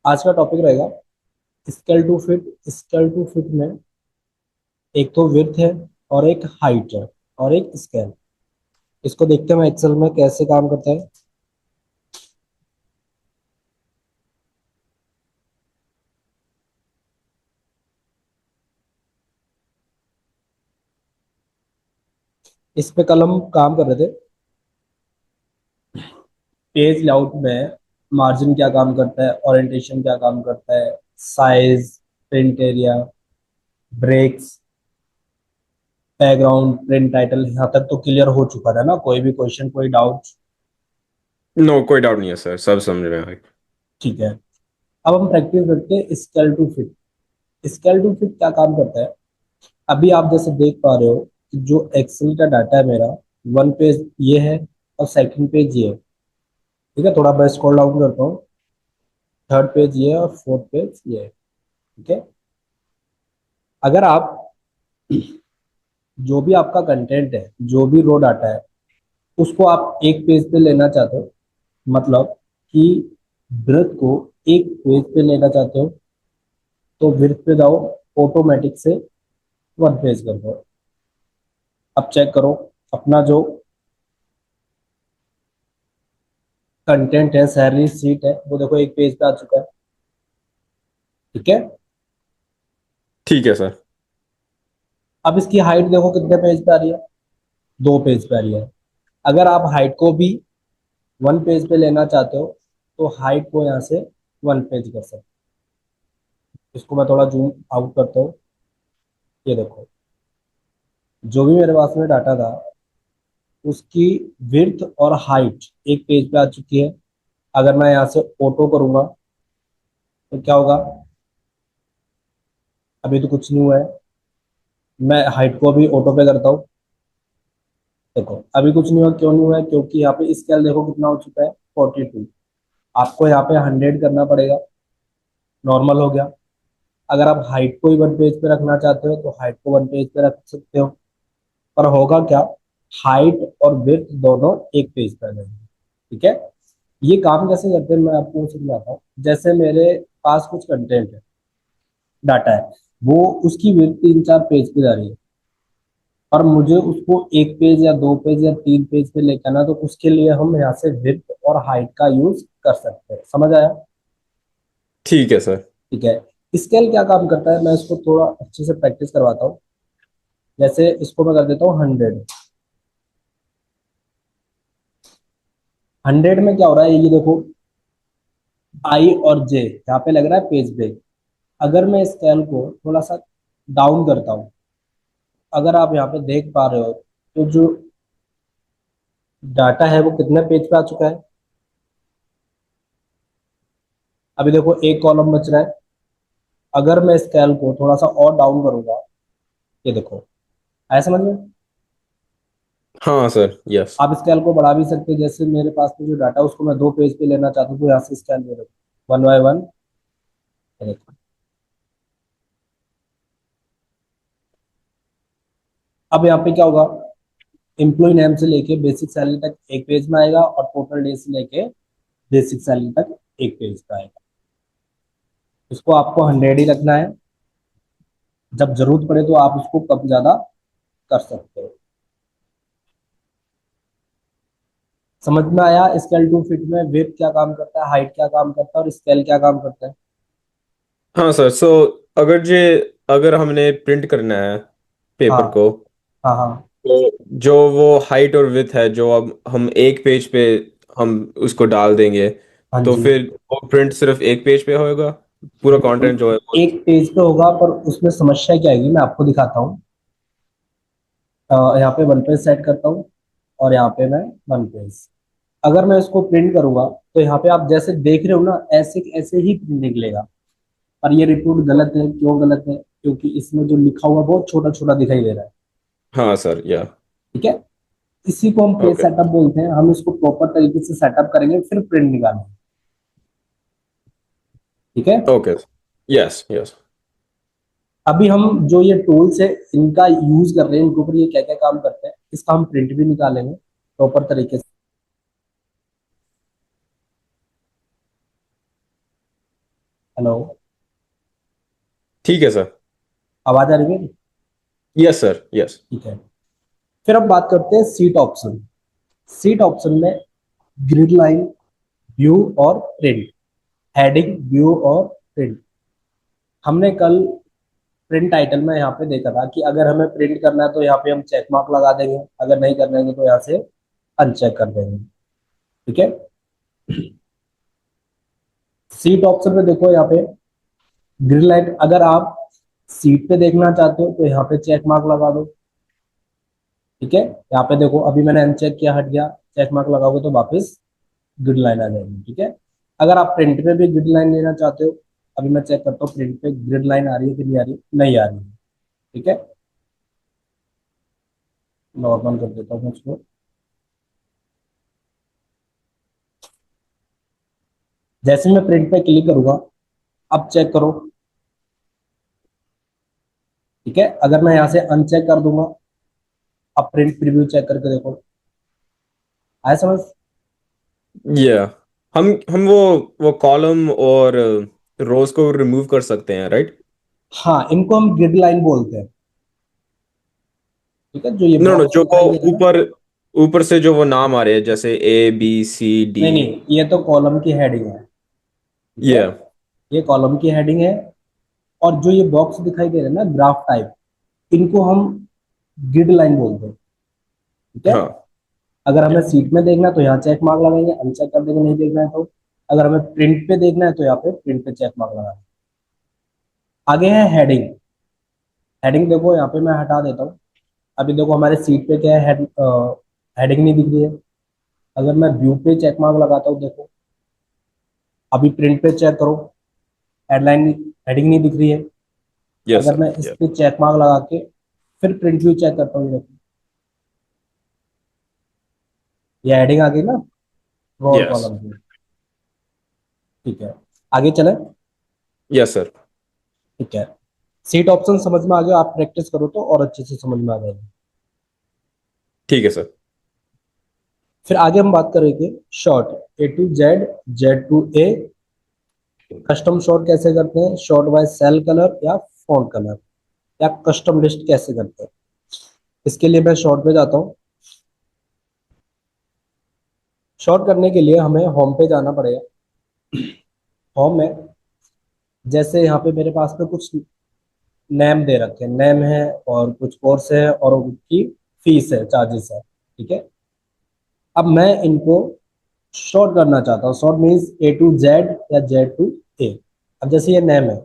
आज का टॉपिक रहेगा scale to fit. Scale to fit में एक तो विड्थ है और एक हाइट है और एक स्केल। इसको देखते हैं एक्सेल में कैसे काम करता है। इस पे कल हम काम कर रहे थे पेज लेआउट में। मार्जिन क्या काम करता है, ओरिएंटेशन क्या काम करता है, size, print area, breaks, background, print title. यहाँ तक तो क्लियर हो चुका था ना? कोई भी क्वेश्चन, कोई डाउट? नो, कोई डाउट नहीं है सर, सब समझ में आए। ठीक है। अब हम प्रैक्टिस करते हैं scale to fit. Scale to fit क्या काम करता है? अभी आप जैसे देख पा रहे हो कि जो एक्सेल का डाटा है मेरा, वन पेज ये है और सेकंड पेज ये है। ठीक है, थोड़ा मैं स्क्रॉल डाउन करता हूँ। थर्ड पेज ये है और फोर्थ पेज ये है। ठीक है। अगर आप जो भी आपका कंटेंट है, जो भी रो डाटा है, उसको आप एक पेज पे लेना चाहते हो, मतलब कि ब्रेथ को एक पेज पे लेना चाहते हो, तो विड्थ पे जाओ, ऑटोमेटिक से वन पेज कर दो। अब चेक करो अपना जो कंटेंट है, सैलरी सीट है, वो देखो एक पेज पे आ चुका है। ठीक है। ठीक है सर। अब इसकी हाइट देखो कितने पेज पे आ रही है, दो पेज पे आ रही है। अगर आप हाइट को भी वन पेज पे लेना चाहते हो, तो हाइट को यहाँ से वन पेज कर सकते हो। इसको मैं थोड़ा जूम आउट करता हूँ। ये देखो, जो भी मेरे पास में डाटा था, उसकी विड्थ और हाइट एक पेज पे आ चुकी है। अगर मैं यहाँ से ऑटो करूंगा तो क्या होगा? अभी तो कुछ नहीं हुआ है। मैं हाइट को भी ऑटो पे करता हूँ। देखो अभी कुछ नहीं हुआ। क्यों नहीं हुआ है? क्योंकि यहाँ पे स्केल देखो कितना हो चुका है, 42। आपको यहाँ पे 100 करना पड़ेगा, नॉर्मल हो गया। अगर आप हाइट को ही वन पेज पे रखना चाहते हो तो हाइट को वन पेज पे रख सकते हो। पर होगा क्या, हाइट और विड्थ दोनों एक पेज पे आ जाएंगे। ठीक है। ये काम कैसे करते हैं मैं आपको समझाता हूँ। जैसे मेरे पास कुछ कंटेंट है, डाटा है, वो उसकी विड्थ 3-4 पेज पे जा रही है, पर मुझे उसको एक पेज या दो पेज या तीन पेज पे लेकर आना, तो उसके लिए हम यहाँ से विड्थ और हाइट का यूज कर सकते हैं। समझ आया? ठीक है सर। ठीक है। स्केल क्या काम करता है, मैं इसको थोड़ा अच्छे से प्रैक्टिस करवाता हूँ। जैसे इसको मैं कर देता हूँ 100। 100 में क्या हो रहा है ये देखो, आई और जे यहाँ पे लग रहा है पेज ब्रेक। अगर मैं स्केल को थोड़ा सा डाउन करता हूँ, अगर आप यहाँ पे देख पा रहे हो, तो जो डाटा है वो कितने पेज पे आ चुका है। अभी देखो एक कॉलम बच रहा है। अगर मैं स्केल को थोड़ा सा और डाउन करूंगा, ये देखो, आया समझ में? हाँ सर, यस। आप स्केल को बढ़ा भी सकते हैं। जैसे मेरे पास में जो डाटा है उसको मैं दो पेज पे लेना चाहता हूँ, तो यहाँ से स्केल में रखो, वन बाय वन। अब यहाँ पे क्या होगा, एम्प्लॉय नेम से लेके बेसिक सैलरी तक एक पेज में आएगा और टोटल डे से लेके बेसिक सैलरी तक एक पेज पे आएगा। इसको आपको 100 ही रखना है। जब जरूरत पड़े तो आप उसको कम ज्यादा कर सकते हो। समझ में आया? स्केल टू फिट में वेट क्या काम करता है, हाइट क्या काम करता है और स्केल क्या काम करता है? हाँ सर, अगर हमने प्रिंट करना है हाँ पेपर को, हाँ हाँ। तो जो वो हाइट और विथ है, जो अब हम एक पेज पे हम उसको डाल देंगे, हाँ तो जी, फिर वो प्रिंट सिर्फ एक पेज पे होएगा। पूरा बिल्कुल। कंटेंट जो है वो। एक पेज पे होगा, पर उसमें समस्या क्या आएगी मैं आपको दिखाता हूँ। यहाँ पे वन पेज सेट करता हूँ और यहाँ पे मैं वन पेज। अगर मैं इसको प्रिंट करूंगा तो यहाँ पे आप जैसे देख रहे हो ना, ऐसे ऐसे ही प्रिंट निकलेगा। पर ये रिपोर्ट गलत है। क्यों गलत है? क्योंकि इसमें जो लिखा हुआ है बहुत छोटा छोटा दिखाई दे रहा है। हाँ सर, या। ठीक है। इसी को हम पेज ओके। सेटअप बोलते हैं। हम इसको प्रॉपर तरीके से सेटअप करेंगे फिर प्रिंट निकालेंगे। ठीक है। ओके। Yes yes. अभी हम जो ये टूल्स है इनका यूज कर रहे हैं, इनके ऊपर ये क्या क्या काम करते हैं, इसका हम प्रिंट भी निकालेंगे प्रॉपर तरीके से। हेलो। ठीक है सर। आवाज आ रही है मेरी? Yes sir, yes. ठीक है। फिर अब बात करते हैं सीट ऑप्शन। सीट ऑप्शन में ग्रिड लाइन, व्यू और प्रिंट, हेडिंग, व्यू और प्रिंट। हमने कल प्रिंट टाइटल में यहाँ पे देखा था कि अगर हमें प्रिंट करना है तो यहाँ पे हम चेक मार्क लगा देंगे, अगर नहीं करना है तो यहाँ से अनचेक कर देंगे। ठीक है। सीट ऑप्शन में देखो यहाँ पे ग्रिड लाइन, अगर आप सीट पे देखना चाहते हो तो यहाँ पे चेक मार्क लगा दो। ठीक है। यहाँ पे देखो अभी मैंने अनचेक किया, हट गया, चेक मार्क लगाओगे तो वापस ग्रिड लाइन आ जाएगी। ठीक है। अगर आप प्रिंट पे भी ग्रिड लाइन लेना चाहते हो, अभी मैं चेक करता हूँ प्रिंट पे ग्रिड लाइन आ रही है कि नहीं आ रही, नहीं आ रही है। ठीक है। नॉर्मल कर देता हूँ उसको। जैसे मैं प्रिंट पे क्लिक करूंगा, अब चेक करो। ठीक है। अगर मैं यहाँ से अनचेक कर दूंगा, अब प्रिंट प्रीव्यू चेक करके देखो, आया समझ? या हम वो कॉलम और रोज को रिमूव कर सकते हैं, राइट? हाँ, इनको हम ग्रिड लाइन बोलते हैं। ठीक है, जो ये नो नो, बॉक्स जो वो दिखाई दे रहा है ना। ऊपर ऊपर से जो वो नाम आ रहे हैं, जैसे A B C D। नहीं नहीं, ये तो कॉलम की हेडिंग है। ठीक है। या ये कॉलम की हेडिंग है। और जो ये बॉक्स दिखाई दे रहे हैं ना, ग्राफ टाइप, इनको हम ग्रिड लाइन बोलते हैं। ठीक है। हाँ। अगर हमें सीट में देखना है तो यहाँ चेक मार्क लगाएंगे, अनचेक कर देंगे, नहीं देखना है तो। अगर हमें प्रिंट पे देखना है तो यहाँ पे प्रिंट पे चेक मार्क लगाएंगे। आगे है हेडिंग। हेडिंग देखो यहाँ पे मैं हटा देता हूँ। अभी देखो हमारे सीट पे क्या है, हेडिंग नहीं दिख रही है। अगर मैं व्यू पे चेक मार्क लगाता हूँ, देखो अभी प्रिंट पे चेक करो, हेडलाइन, हेडिंग नहीं दिख रही है। यस अगर सर, मैं इस यस। पे चेक मार्क लगा के फिर प्रिंट व्यू चेक करता हूँ, देखो ये हेडिंग आ गई ना, रो और यस। कॉलम की। ठीक है। आगे चले। Yes sir. ठीक है। सीट ऑप्शन समझ में आ गया, आप प्रैक्टिस करो तो और अच्छे से समझ में आ जाएगा। ठीक है सर। फिर आगे हम बात करेंगे short, A to Z, Z to A। Custom short कैसे करते हैं, शॉर्ट बाय सेल कलर या फॉन्ट कलर, या कस्टम लिस्ट कैसे करते हैं। इसके लिए मैं शॉर्ट पे जाता हूँ। शॉर्ट करने के लिए हमें होम पे जाना पड़ेगा। होम में जैसे यहाँ पे मेरे पास में कुछ नेम दे रखे हैं, नेम है और कुछ कोर्स है और उनकी फीस है, चार्जेस है। ठीक है। अब मैं इनको शॉर्ट करना चाहता हूँ। Short means A to Z या Z to A। अब जैसे ये नेम है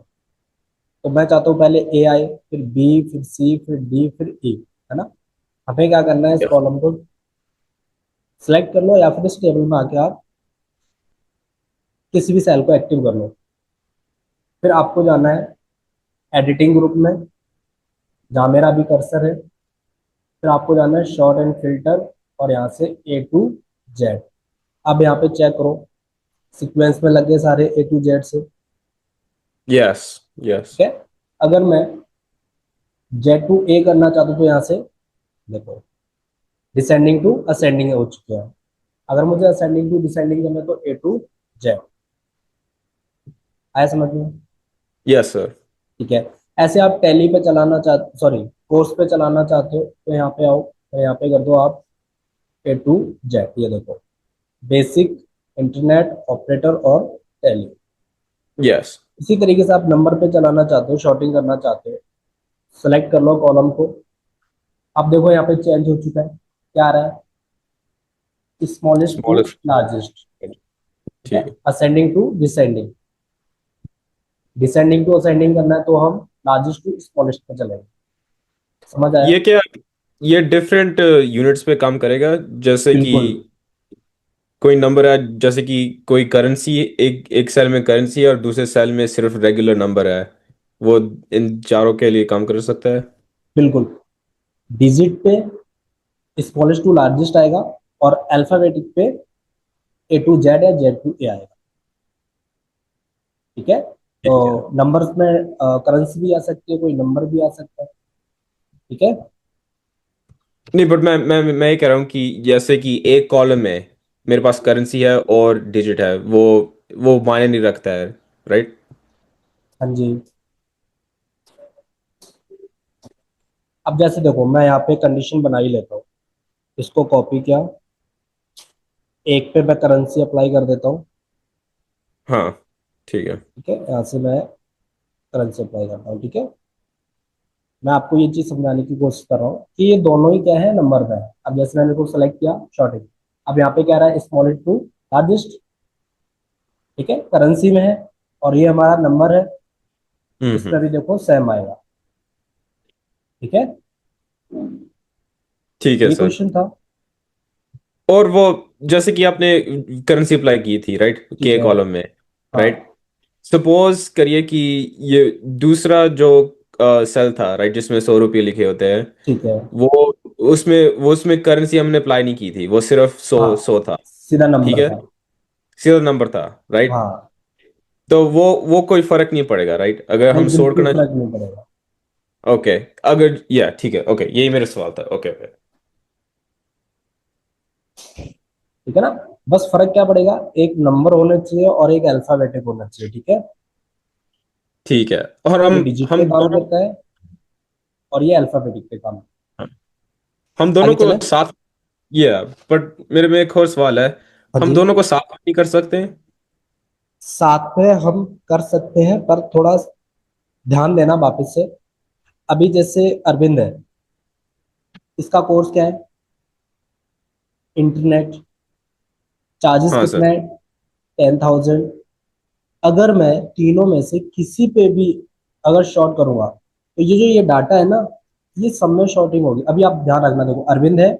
तो मैं चाहता हूँ पहले A आए, फिर B, फिर C, फिर D, फिर E, है ना। हमें क्या करना है, इस कॉलम को सिलेक्ट कर लो या फिर इस टेबल में आके आप किसी भी सेल को एक्टिव कर लो। फिर आपको जाना है एडिटिंग ग्रुप में, जहाँ मेरा अभी कर्सर है। फिर आपको जाना है शॉर्ट एंड फिल्टर, और यहाँ से A to Z। अब यहाँ पे चेक करो, सीक्वेंस में लगे सारे A to Z से। Yes, yes. ठीक है। अगर मैं Z to A करना चाहता हूँ तो यहाँ से देखो डिसेंडिंग टू असेंडिंग हो चुके हैं। अगर मुझे असेंडिंग टू डिसेंडिंग करना है तो A to Z। आया समझ में? Yes sir. ठीक है। ऐसे आप टैली पे चलाना चाहते, सॉरी, कोर्स पे चलाना चाहते हो तो यहाँ पे आओ, तो यहाँ पे कर दो आप A to Z। ये देखो, बेसिक, इंटरनेट ऑपरेटर और टैली। यस। इसी तरीके से आप नंबर पे चलाना चाहते हो, शॉर्टिंग करना चाहते हो, सेलेक्ट कर लो कॉलम को। अब देखो यहाँ पे चेंज हो चुका है, क्या आ रहा है, स्मॉलेस्ट टू स्मॉलेस्ट। लार्जेस्ट। ठीक है। ठीक है। Ascending to descending, descending to ascending करना है तो हम लार्जेस्ट टू स्मॉलेस्ट पे चलेंगे। समझ आया? ये क्या, ये डिफरेंट यूनिट्स पे काम करेगा? जैसे कि बिल्कुल कोई नंबर है, जैसे कि कोई करेंसी, एक एक सेल में करेंसी है और दूसरे सेल में सिर्फ रेगुलर नंबर है, वो इन चारों के लिए काम कर सकता है? बिल्कुल। डिजिट पे स्मॉलेस्ट टू लार्जेस्ट आएगा, और अल्फाबेटिक पे A to Z या Z to A आएगा। ठीक है। तो ठीक है। नंबर्स में करेंसी भी आ सकती है, कोई नंबर भी आ सकता है। ठीक है। नहीं, बट मैं ये कह रहा हूँ कि जैसे कि एक कॉलम में मेरे पास करेंसी है और डिजिट है, वो मायने नहीं रखता है, राइट? हाँ जी। अब जैसे देखो, मैं यहाँ पे कंडीशन बना ही लेता हूँ, इसको कॉपी किया, एक पे मैं करेंसी अप्लाई कर देता हूँ। हाँ ठीक है। ठीक है, यहाँ से मैं करेंसी अप्लाई करता हूँ। ठीक है, मैं आपको ये चीज समझाने की कोशिश कर रहा हूँ कि ये दोनों ही क्या है, नंबर पे है। अब जैसे मैंने को सेलेक्ट किया शॉर्टिंग, अब यहाँ पे क्या रहा है, स्मॉलेस्ट टू लार्जेस्ट। ठीक है, करेंसी में है, और ये हमारा नंबर है, इसमें भी देखो सेम आएगा। ठीक है, ठीक है ये सर। क्वेश्चन था। और वो जैसे कि आपने करेंसी अप्लाई की थी राइट ठीक के है। कॉलम में, राइट। हाँ। सपोज करिए कि ये दूसरा जो सेल था राइट जिसमें 100 रुपये लिखे होते हैं, ठीक है। वो वो उसमें करेंसी हमने अप्लाई नहीं की थी, वो सिर्फ हाँ, सौ सौ था। सीधा ठीक नंबर है, था। सीधा नंबर था राइट। हाँ। तो वो कोई फर्क नहीं पड़ेगा राइट अगर हम नहीं, सोल्व बिल्कुल करना। फर्क नहीं पड़ेगा। ओके, अगर या ठीक है, ओके यही मेरा सवाल था। Okay okay. ठीक है ना, बस फर्क क्या पड़ेगा, एक नंबर होना चाहिए और एक अल्फाबेटिक होना चाहिए। ठीक है, ठीक है। और ये हम डिजिट पे हम काम दोनों करता है और ये अल्फाबेटिक पे काम। हम दोनों आगे को चले। साथ, या बट मेरे में एक और सवाल है, हाँ हम जी। दोनों को साथ नहीं कर सकते हैं? साथ में हम कर सकते हैं, पर थोड़ा ध्यान देना वापस से। अभी जैसे अरविंद है, इसका कोर्स क्या है, इंटरनेट, चार्जेस हाँ कितना सर। है, 10,000। अगर मैं तीनों में से किसी पे भी अगर शॉर्ट करूंगा, तो ये जो ये डाटा है ना, ये सब में शॉर्टिंग होगी। अभी आप ध्यान रखना, देखो अरविंद है,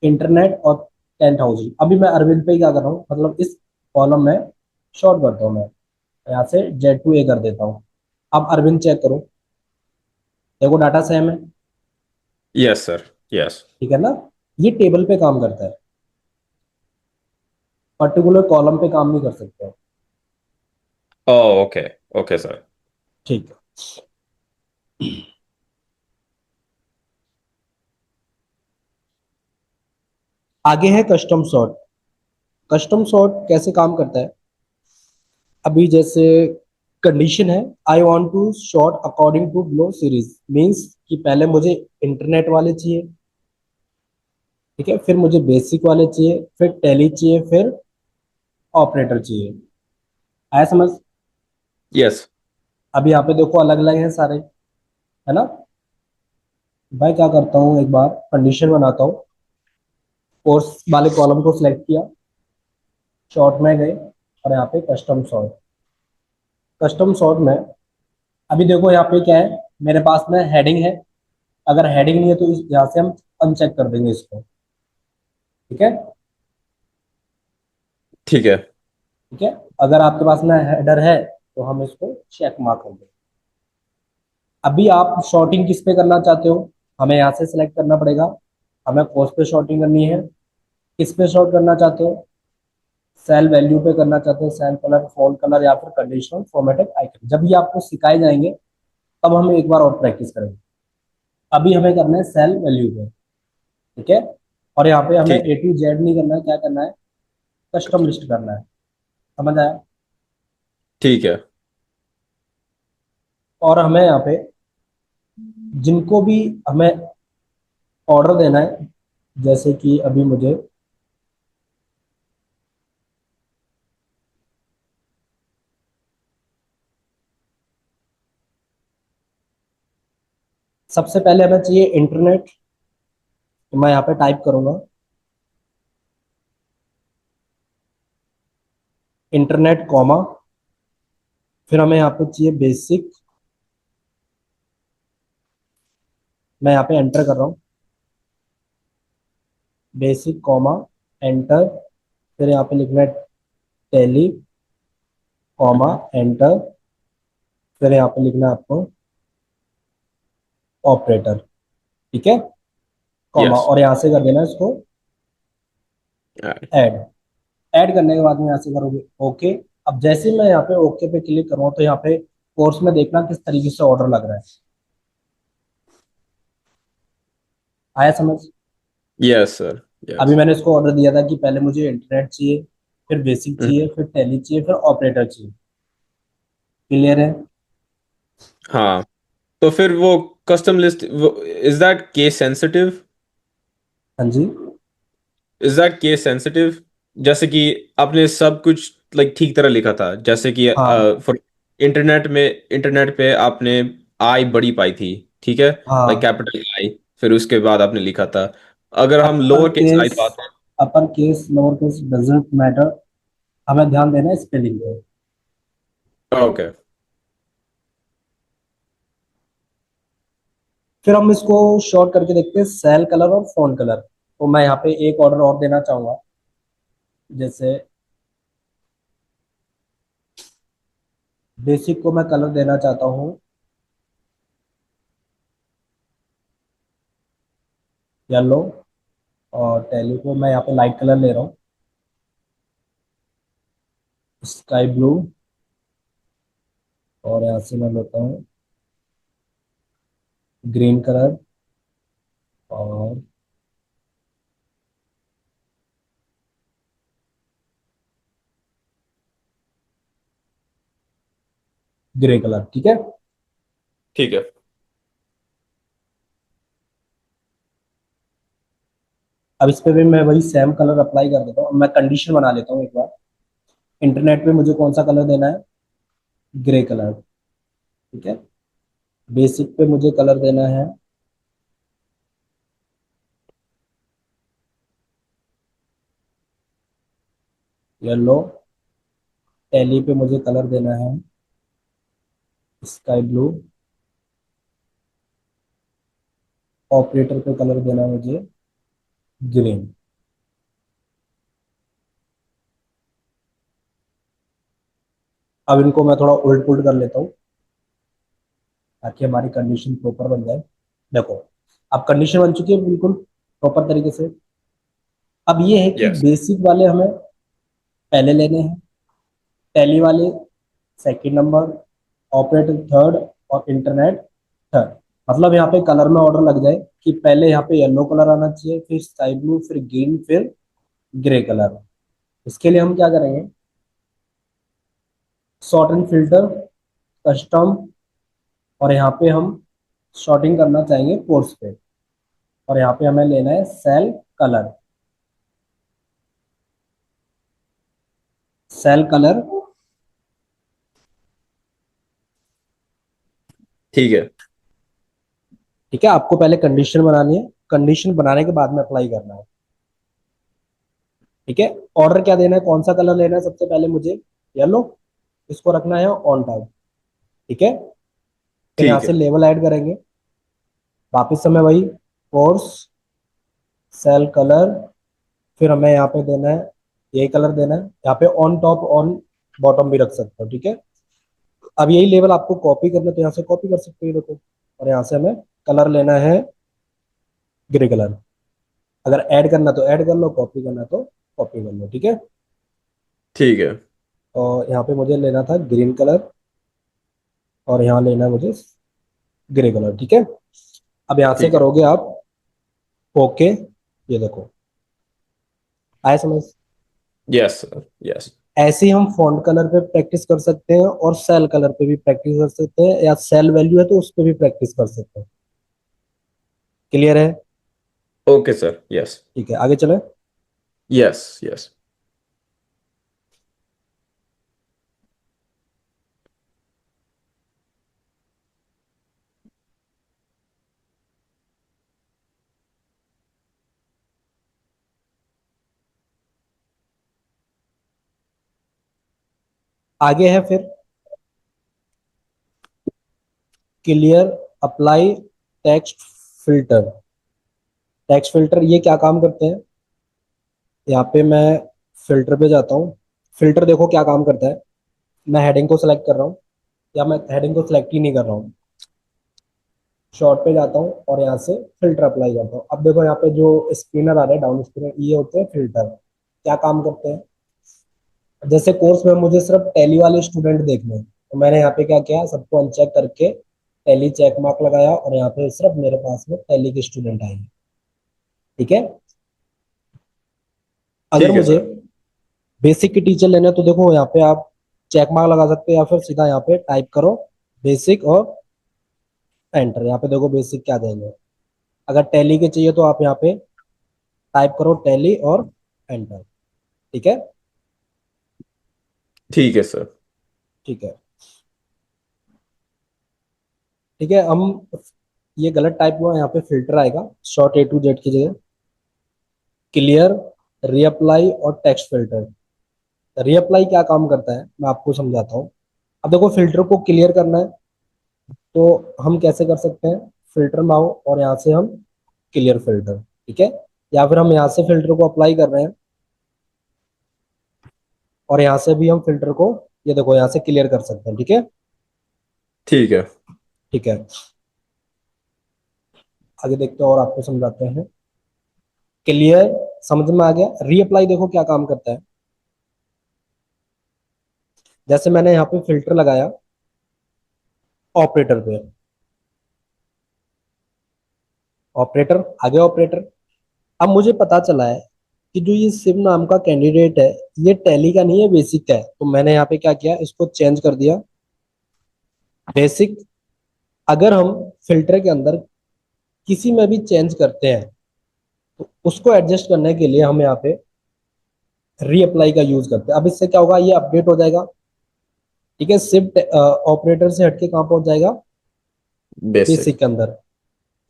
इंटरनेट और 10,000। अभी मैं अरविंद पे ही क्या कर रहा हूँ, मतलब इस कॉलम में शॉर्ट करता हूँ मैं, यहाँ से Z2A कर देता हूँ। अब अरविंद चेक करो, देखो डाटा सेम है। Yes sir. यस। ठीक है ना, ये टेबल पे काम करता है, पर्टिकुलर कॉलम पे काम नहीं कर सकते। ओ ओके। Okay sir. ठीक है। आगे है कस्टम सॉर्ट। कस्टम सॉर्ट कैसे काम करता है, अभी जैसे कंडीशन है, I want to sort according to below series, means कि पहले मुझे इंटरनेट वाले चाहिए। ठीक है, फिर मुझे बेसिक वाले चाहिए, फिर टैली चाहिए, फिर ऑपरेटर चाहिए। आया समझ। यस। अभी यहाँ पे देखो अलग अलग हैं सारे, है ना। मैं क्या करता हूँ, एक बार कंडीशन बनाता हूँ, कोर्स वाले कॉलम को सिलेक्ट किया, शॉर्ट में गए, और यहाँ पे कस्टम सॉर्ट। कस्टम सॉर्ट में अभी देखो यहाँ पे क्या है, मेरे पास में हेडिंग है। अगर हेडिंग नहीं है तो इस यहाँ से हम अनचेक कर देंगे इसको। ठीक है। ठीक है। ठीक है, अगर आपके पास में हेडर है तो हम इसको चेक मार्क कर देंगे। अभी आप शॉर्टिंग किस पे करना चाहते हो, हमें यहाँ से सिलेक्ट करना पड़ेगा। हमें कोर्स पे शॉर्टिंग करनी है, किस पे शॉर्ट करना चाहते हो, सेल वैल्यू पे करना चाहते हो, सेल कलर, फॉन्ट कलर, या फिर कंडीशनल फॉर्मेटेड आइकन। जब ये आपको सिखाए जाएंगे तब हम एक बार और प्रैक्टिस करेंगे। अभी हमें करना है सेल वैल्यू पे। ठीक है, और यहाँ पे हमें ठीक। A to Z नहीं करना है, क्या करना है, कस्टम लिस्ट करना है। समझ आया। ठीक है। और हमें यहाँ पे जिनको भी हमें ऑर्डर देना है, जैसे कि अभी मुझे सबसे पहले हमें चाहिए इंटरनेट, तो मैं यहाँ पे टाइप करूंगा इंटरनेट कॉमा, फिर हमें यहाँ पे चाहिए बेसिक, मैं यहाँ पे एंटर कर रहा हूँ, बेसिक कॉमा, एंटर। फिर यहाँ पे लिखना है टेली, कॉमा, एंटर। फिर यहाँ पे लिखना है आपको ऑपरेटर। ठीक है, कॉमा, यस। और यहाँ से कर देना इसको ऐड। ऐड करने के बाद में यहाँ से करोगे ओके। अब जैसे ही मैं यहाँ पे ओके पे क्लिक करूँगा, तो यहाँ पे कोर्स में देखना किस तरीके से ऑर्डर लग रहा है। आया समझ। Yes sir. अभी यस। मैंने इसको ऑर्डर दिया था कि पहले मुझे इंटरनेट चाहिए, फिर बेसिक चाहिए, फिर टैली चाहिए, फिर ऑपरेटर चाहिए। क्लियर है। हाँ, तो फिर वो custom list, is that case sensitive? हाँ जी। Is that case sensitive? जैसे कि आपने सब कुछ लाइक ठीक तरह लिखा था, जैसे कि हाँ फॉर इंटरनेट पे आपने आई बड़ी पाई थी, ठीक है, लाइक हाँ। कैपिटल आई, फिर उसके बाद आपने लिखा था। अगर हम upper lower case I case, बात है। Upper case lower case doesn't matter, हमें ध्यान देना है स्पेलिंग पे। ओके। फिर हम इसको शॉर्ट करके देखते हैं, सेल कलर और फोन कलर। तो मैं यहाँ पे एक ऑर्डर और देना चाहूंगा। जैसे बेसिक को मैं कलर देना चाहता हूँ येलो, और टैली को मैं यहाँ पे लाइट कलर ले रहा हूँ, स्काई ब्लू। और यहाँ से मैं लेता हूँ ग्रीन कलर और ग्रे कलर, ठीक है। ठीक है। अब इस पे भी मैं वही सेम कलर अप्लाई कर देता हूँ। अब मैं कंडीशन बना लेता हूँ एक बार। इंटरनेट पे मुझे कौन सा कलर देना है? ग्रे कलर, ठीक है। बेसिक पे मुझे कलर देना है येलो। टैली पे मुझे कलर देना है स्काई ब्लू। ऑपरेटर पे कलर देना है मुझे ग्रीन। अब इनको मैं थोड़ा उल्ट पुल्ट कर लेता हूँ ताकि हमारी कंडीशन प्रॉपर बन जाए। देखो, अब कंडीशन बन चुकी है बिल्कुल प्रॉपर तरीके से। अब ये है कि यस। बेसिक वाले हमें पहले लेने हैं, टैली वाले सेकंड नंबर, ऑपरेटर थर्ड, और इंटरनेट थर्ड। मतलब यहाँ पे कलर में ऑर्डर लग जाए कि पहले यहाँ पे येलो कलर आना चाहिए, फिर स्काई ब्लू, फिर ग्रीन, फिर ग्रे कलर। इसके लिए हम क्या करेंगे? सॉर्ट एंड फिल्टर, कस्टम, और यहाँ पे हम शॉर्टिंग करना चाहेंगे कोर्स पे। और यहाँ पे हमें लेना है सेल कलर। सेल कलर, ठीक है। ठीक है। आपको पहले कंडीशन बनानी है, कंडीशन बनाने के बाद में अप्लाई करना है, ठीक है। ऑर्डर क्या देना है, कौन सा कलर लेना है? सबसे पहले मुझे येलो, इसको रखना है ऑन टाइप, ठीक है। फिर यहाँ ठीक से है। लेवल ऐड करेंगे, वापस हमें वही कोर्स, सेल कलर, फिर हमें यहाँ पे देना है, यही कलर देना है। यहाँ पे ऑन टॉप ऑन बॉटम भी रख सकते हो, ठीक है। अब यही लेवल आपको कॉपी करना है तो यहाँ से कॉपी कर सकते हो, ये देखो। और यहाँ से हमें कलर लेना है ग्रे कलर। अगर ऐड करना तो ऐड कर लो, कॉपी करना तो कॉपी कर लो, ठीक है। ठीक है। और यहाँ पे मुझे लेना था ग्रीन कलर, और यहाँ लेना है मुझे ग्रे कलर, ठीक है। अब यहाँ से ठीक है। करोगे आप ओके, ये देखो आया समझ। Yes sir, yes. ऐसे ही हम फॉन्ट कलर पे प्रैक्टिस कर सकते हैं, और सेल कलर पे भी प्रैक्टिस कर सकते हैं, या सेल वैल्यू है तो उस पर भी प्रैक्टिस कर सकते हैं। क्लियर है? Okay sir, yes. ठीक है, आगे चले। Yes, yes. आगे है फिर clear apply text filter. Text filter ये क्या काम करते हैं? यहाँ पे मैं फिल्टर पे जाता हूँ। फिल्टर देखो क्या काम करता है। मैं हेडिंग को सिलेक्ट कर रहा हूँ, या मैं हेडिंग को सिलेक्ट ही नहीं कर रहा हूँ, शॉर्ट पे जाता हूँ और यहाँ से फिल्टर अप्लाई करता हूँ। अब देखो यहाँ पे जो स्पिनर आ रहे हैं, डाउन स्पिनर, ये होते हैं फिल्टर। क्या काम करते हैं? जैसे कोर्स में मुझे सिर्फ टैली वाले स्टूडेंट देखने हैं, तो मैंने यहाँ पे क्या किया, सबको अनचेक करके टैली चेक मार्क लगाया, और यहाँ पे सिर्फ मेरे पास में टैली के स्टूडेंट आएंगे, ठीक है। अगर ठीक है मुझे सर। बेसिक की टीचर लेना है तो देखो यहाँ पे आप चेक मार्क लगा सकते हो, या फिर सीधा यहाँ पे टाइप करो बेसिक और एंटर। यहाँ पे देखो बेसिक क्या देंगे। अगर टैली के चाहिए तो आप यहाँ पे टाइप करो टैली और एंटर। ठीक है। ठीक है सर। ठीक है। ठीक है, हम ये गलत टाइप हुआ, यहाँ पे फिल्टर आएगा शॉर्ट A to Z की जगह। क्लियर, रीअप्लाई और टेक्स्ट फिल्टर। रीअप्लाई क्या काम करता है मैं आपको समझाता हूँ। अब देखो फिल्टर को क्लियर करना है तो हम कैसे कर सकते हैं। फिल्टर में आओ और यहाँ से हम क्लियर फिल्टर। ठीक है। या फिर हम यहाँ से फिल्टर को अप्लाई कर रहे हैं और यहाँ से भी हम फिल्टर को, ये देखो यहाँ से क्लियर कर सकते हैं। ठीक है। ठीक है। ठीक है, आगे देखते हैं और आपको समझाते हैं। क्लियर समझ में आ गया। रीअप्लाई देखो क्या काम करता है। जैसे मैंने यहाँ पे फिल्टर लगाया ऑपरेटर पे, ऑपरेटर आगे ऑपरेटर। अब मुझे पता चला है कि जो ये सिम नाम का कैंडिडेट है ये टैली का नहीं है, बेसिक का है। तो मैंने यहाँ पे क्या किया, इसको चेंज कर दिया बेसिक। अगर हम फिल्टर के अंदर किसी में भी चेंज करते हैं तो उसको एडजस्ट करने के लिए हम यहाँ पे रीअप्लाई का यूज करते हैं। अब इससे क्या होगा, ये अपडेट हो जाएगा। ठीक है, शिफ्ट ऑपरेटर से हटके कहाँ पहुंच जाएगा, बेसिक। बेसिक के अंदर।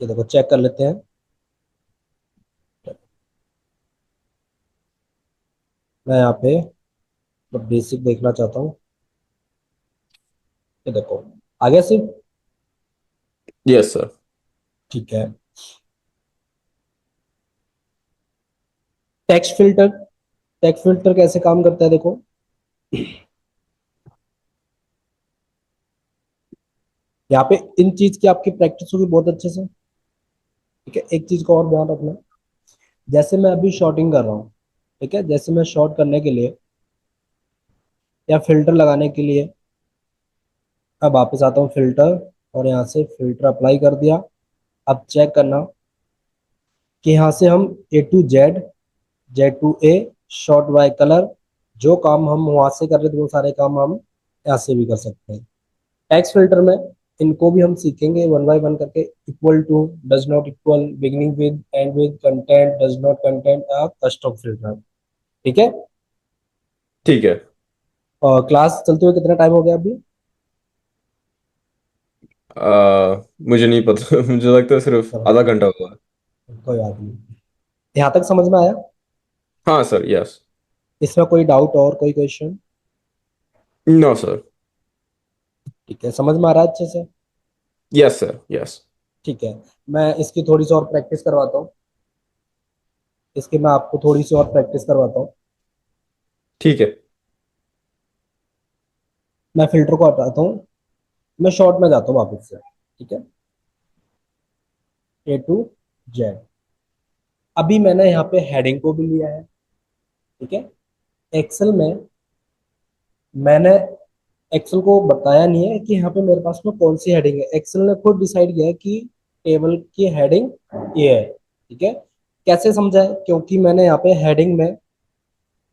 ये देखो चेक कर लेते हैं। मैं यहाँ पे बेसिक देखना चाहता हूँ। ये देखो आगे शिफ्ट। Yes sir. ठीक है। टेक्स्ट फिल्टर, टेक्स्ट फिल्टर कैसे काम करता है देखो। यहाँ पे इन चीज की आपकी प्रैक्टिस होगी बहुत अच्छे से। ठीक है, एक चीज को और ध्यान रखना। जैसे मैं अभी शॉर्टिंग कर रहा हूँ, ठीक है, जैसे मैं शॉर्ट करने के लिए या फिल्टर लगाने के लिए, अब वापस आता हूँ फिल्टर और यहाँ से फिल्टर अप्लाई कर दिया। अब चेक करना कि यहाँ से हम A to Z, Z to A, sort by colour, जो काम हम वहां से कर रहे थे वो सारे काम हम यहाँ से भी कर सकते हैं। टेक्स्ट फिल्टर में इनको भी हम सीखेंगे वन बाय वन करके। Equal to, does not equal, beginning with, end with, content, does not content, custom filter. ठीक है। ठीक है। और क्लास चलते हुए कितना टाइम हो गया अभी। मुझे नहीं पता। मुझे लगता है सिर्फ चलो आधा घंटा हुआ है। कोई बात नहीं, यहाँ तक समझ में आया। हाँ सर। यस। इसमें कोई डाउट और कोई क्वेश्चन। No sir. ठीक है, समझ में आ रहा है अच्छे से। Yes sir. यस। ठीक है, मैं इसकी थोड़ी सी और प्रैक्टिस करवाता हूँ। इसकी मैं आपको थोड़ी सी और प्रैक्टिस करवाता हूँ। ठीक है। मैं फिल्टर को हटाता हूँ, मैं शॉर्ट में जाता हूँ वापस से। ठीक है, A to Z। अभी मैंने यहाँ पे हेडिंग को भी लिया है। ठीक है। एक्सेल में मैंने एक्सेल को बताया नहीं है कि यहाँ पे मेरे पास में कौन सी हेडिंग है। एक्सेल ने खुद डिसाइड किया है कि टेबल की हेडिंग ये है। ठीक है। कैसे समझा है, क्योंकि मैंने यहाँ पे हेडिंग में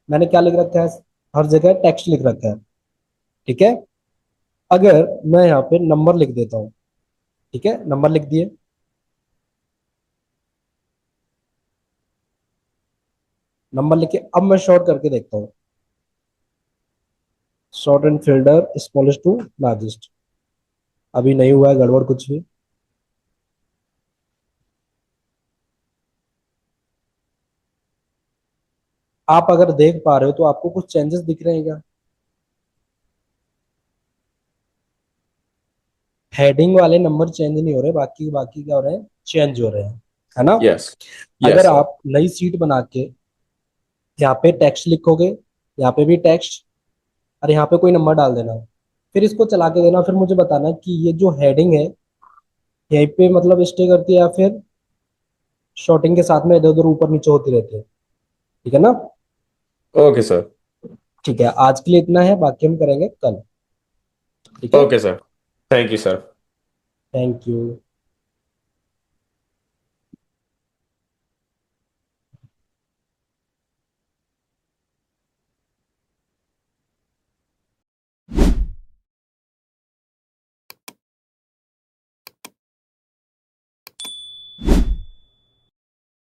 मैंने क्या लिख रखा है, हर जगह टेक्स्ट लिख रखा है। ठीक है। अगर मैं यहाँ पे नंबर लिख देता हूँ, ठीक है, नंबर लिख दिए। नंबर लिख के अब मैं शॉर्ट करके देखता हूँ। Sort and filter smallest to largest. अभी नहीं हुआ है गड़बड़ कुछ भी। आप अगर देख पा रहे हो तो आपको कुछ चेंजेस दिख रहे हैं क्या। हेडिंग वाले नंबर चेंज नहीं हो रहे, बाकी बाकी क्या हो रहे हैं, चेंज हो रहे हैं, है ना। यस। अगर यस सर। आप नई सीट बना के यहाँ पे टेक्स्ट लिखोगे, यहाँ पे भी टेक्स्ट, और यहाँ पे कोई नंबर डाल देना, फिर इसको चला के देना, फिर मुझे बताना कि ये जो हेडिंग है यहीं पे मतलब स्टे करती है या फिर शॉर्टिंग के साथ में इधर उधर ऊपर नीचे होती रहती है। ठीक है ना। Okay sir. ठीक है, आज के लिए इतना है, बाकी हम करेंगे कल। ठीक है। Okay sir. Thank you sir. Thank you.